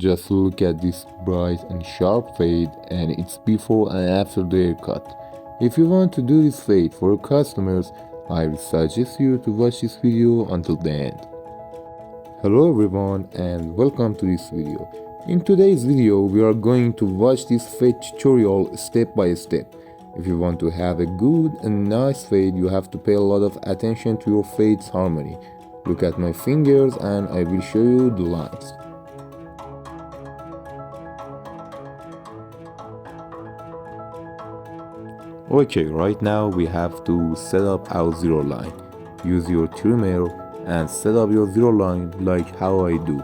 Just look at this bright and sharp fade, and it's before and after the haircut. If you want to do this fade for your customers, I would suggest you to watch this video until the end. Hello everyone and welcome to this video. In today's video we are going to watch this fade tutorial step by step. If you want to have a good and nice fade, you have to pay a lot of attention to your fade's harmony. Look at my fingers and I will show you the lines. Okay, right now we have to set up our zero line. Use your trimmer and set up your zero line like how I do.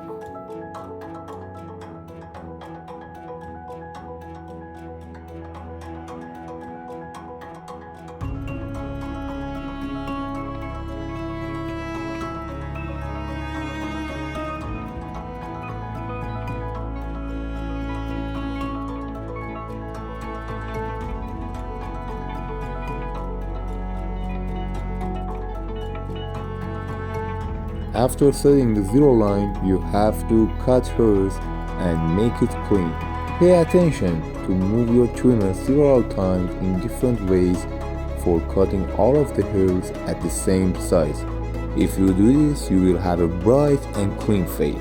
After setting the zero line, you have to cut hairs and make it clean. Pay attention to move your trimmer several times in different ways for cutting all of the hairs at the same size. If you do this, you will have a bright and clean fade.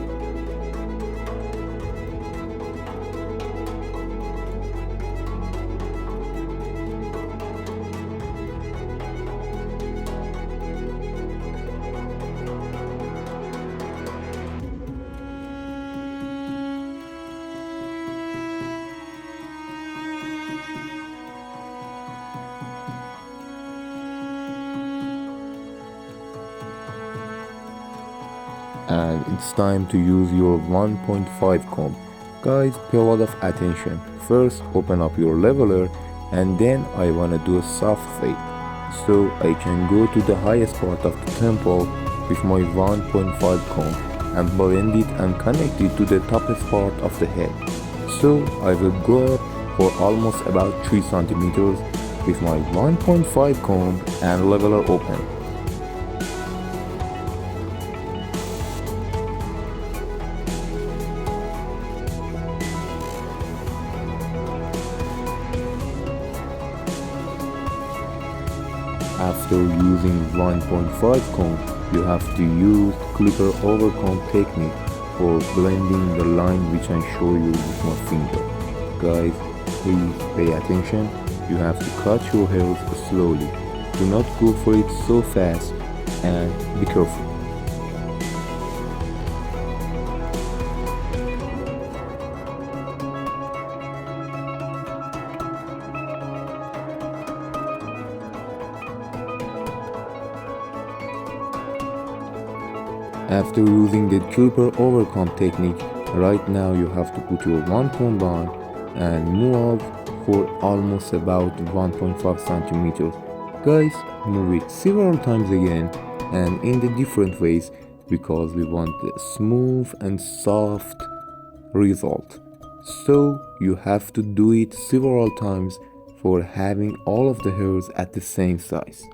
And it's time to use your 1.5 comb. Guys, pay a lot of attention. First, open up your leveler, and then I wanna do a soft fade. So I can go to the highest part of the temple with my 1.5 comb and blend it and connect it to the toughest part of the head. So I will go up for almost about 3 centimeters with my 1.5 comb and leveler open. After using 1.5 comb, you have to use clipper over comb technique for blending the line which I show you with my finger. Guys, please pay attention. You have to cut your hairs slowly. Do not go for it so fast and be careful. After using the clipper over comb technique, right now you have to put your 1 comb on and move for almost about 1.5 centimeters. Guys, move it several times again and in the different ways because we want a smooth and soft result. So you have to do it several times for having all of the hairs at the same size.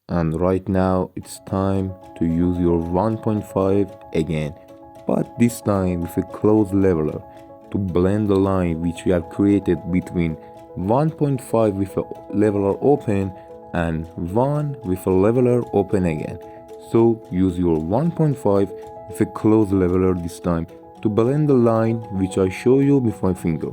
And right now it's time to use your 1.5 again, but this time with a closed leveler to blend the line which we have created between 1.5 with a leveler open and 1 with a leveler open again. So use your 1.5 with a closed leveler this time to blend the line which I show you with my finger.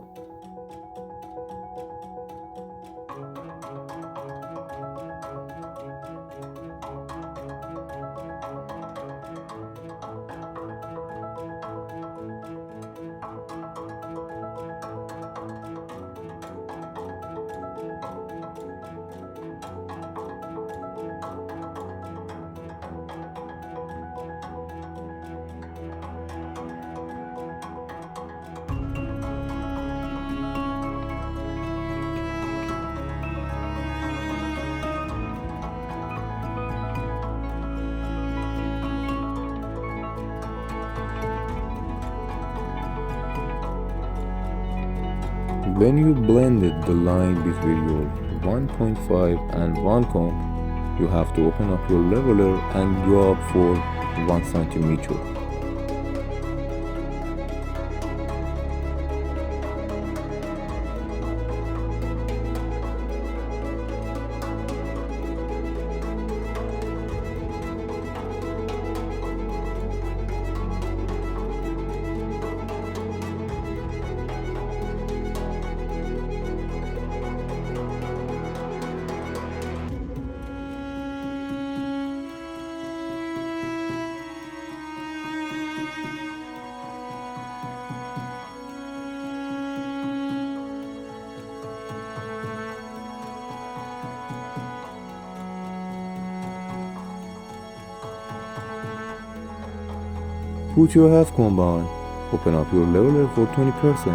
When you blended the line between your 1.5 and 1 comb, you have to open up your leveler and go up for 1 centimeter. Put your half comb on, open up your leveler for 20%,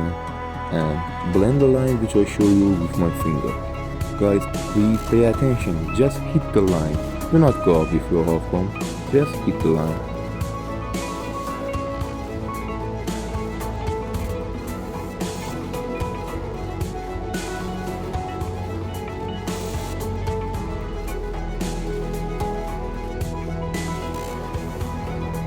and blend the line which I show you with my finger. Guys, please pay attention, just hit the line. Do not go up with your half comb, just hit the line.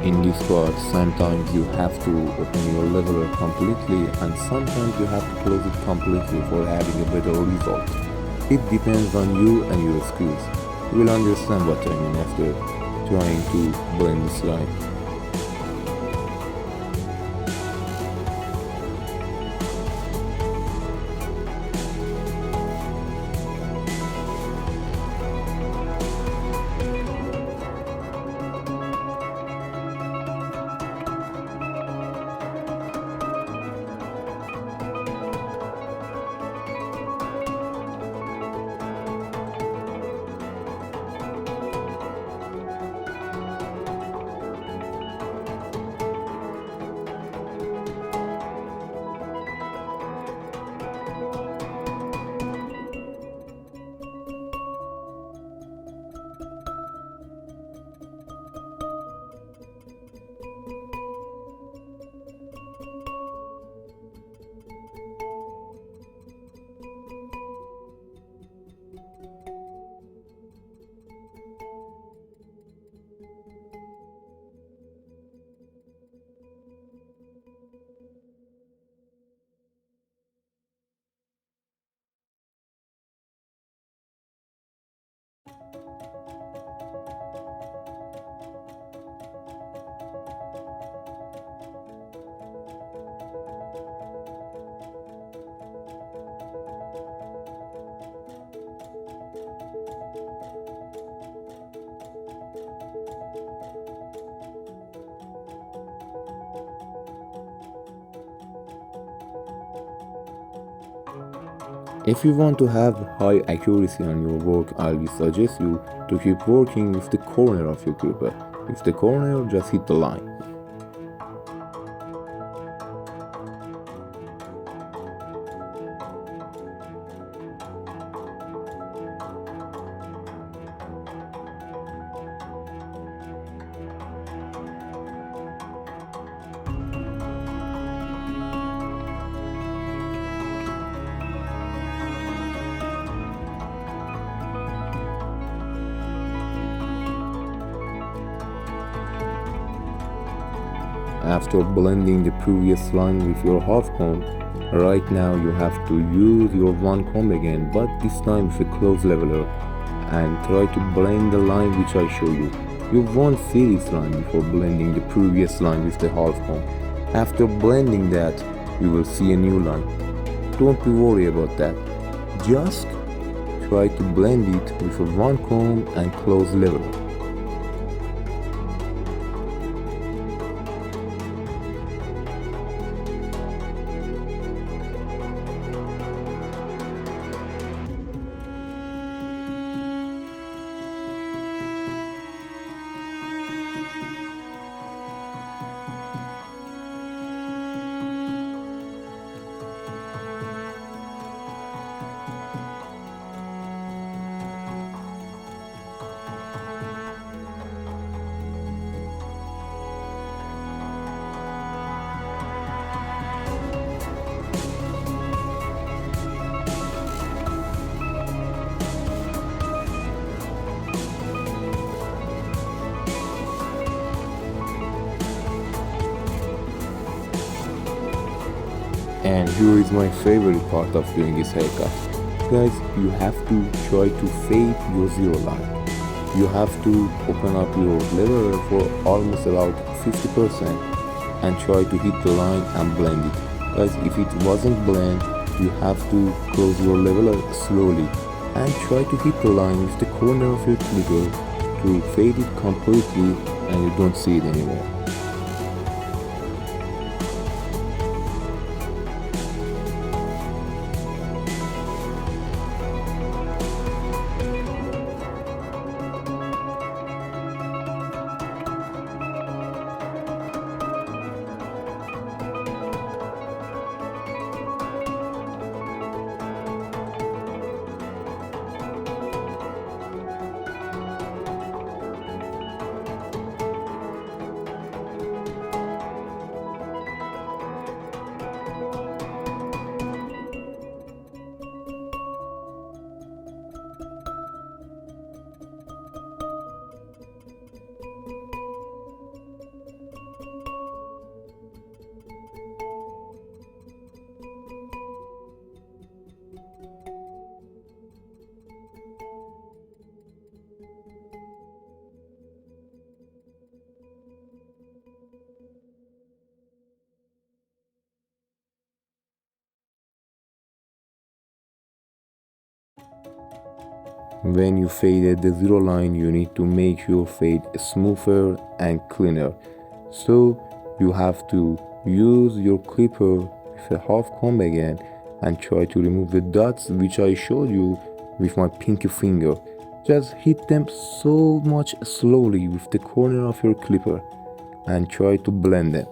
In this part, sometimes you have to open your leveler completely and sometimes you have to close it completely for having a better result. It depends on you and your skills. You will understand what I mean after trying to blend this line. If you want to have high accuracy on your work, I will suggest you to keep working with the corner of your clipper. With the corner, just hit the line. After blending the previous line with your half comb, right now you have to use your 1 comb again, but this time with a close leveler, and try to blend the line which I show you. You won't see this line before blending the previous line with the half comb. After blending that, you will see a new line. Don't be worried about that. Just try to blend it with a 1 comb and close leveler. And here is my favorite part of doing this haircut. Guys, you have to try to fade your zero line. You have to open up your lever for almost about 50% and try to hit the line and blend it. Guys, if it wasn't blend, you have to close your leveler slowly and try to hit the line with the corner of your clipper to fade it completely and you don't see it anymore. When you faded the zero line, you need to make your fade smoother and cleaner. So you have to use your clipper with a half comb again and try to remove the dots which I showed you with my pinky finger. Just hit them so much slowly with the corner of your clipper and try to blend them.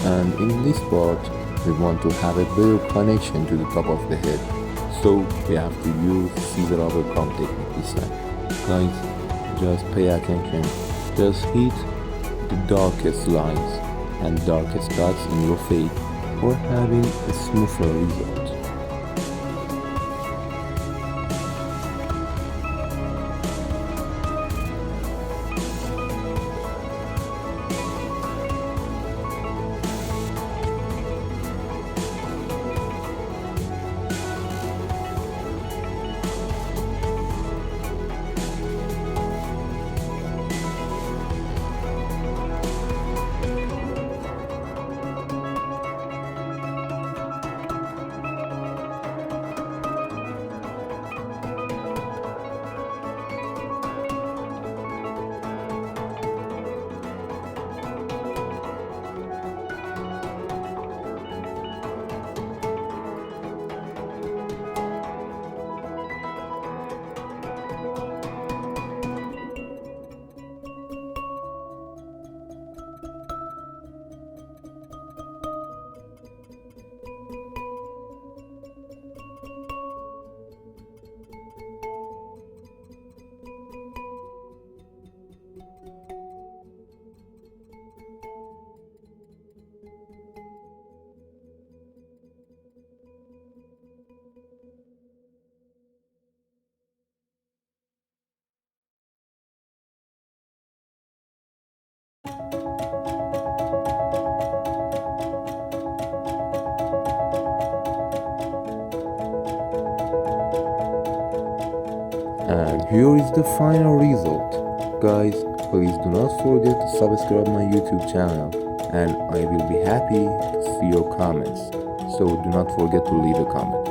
And in this part we want to have a better connection to the top of the head, so we have to use scissor over comb technique this time. Guys, just pay attention, just hit the darkest lines and darkest dots in your fade for having a smoother result. And here is the final result. Guys, please do not forget to subscribe my YouTube channel, and I will be happy to see your comments. So do not forget to leave a comment.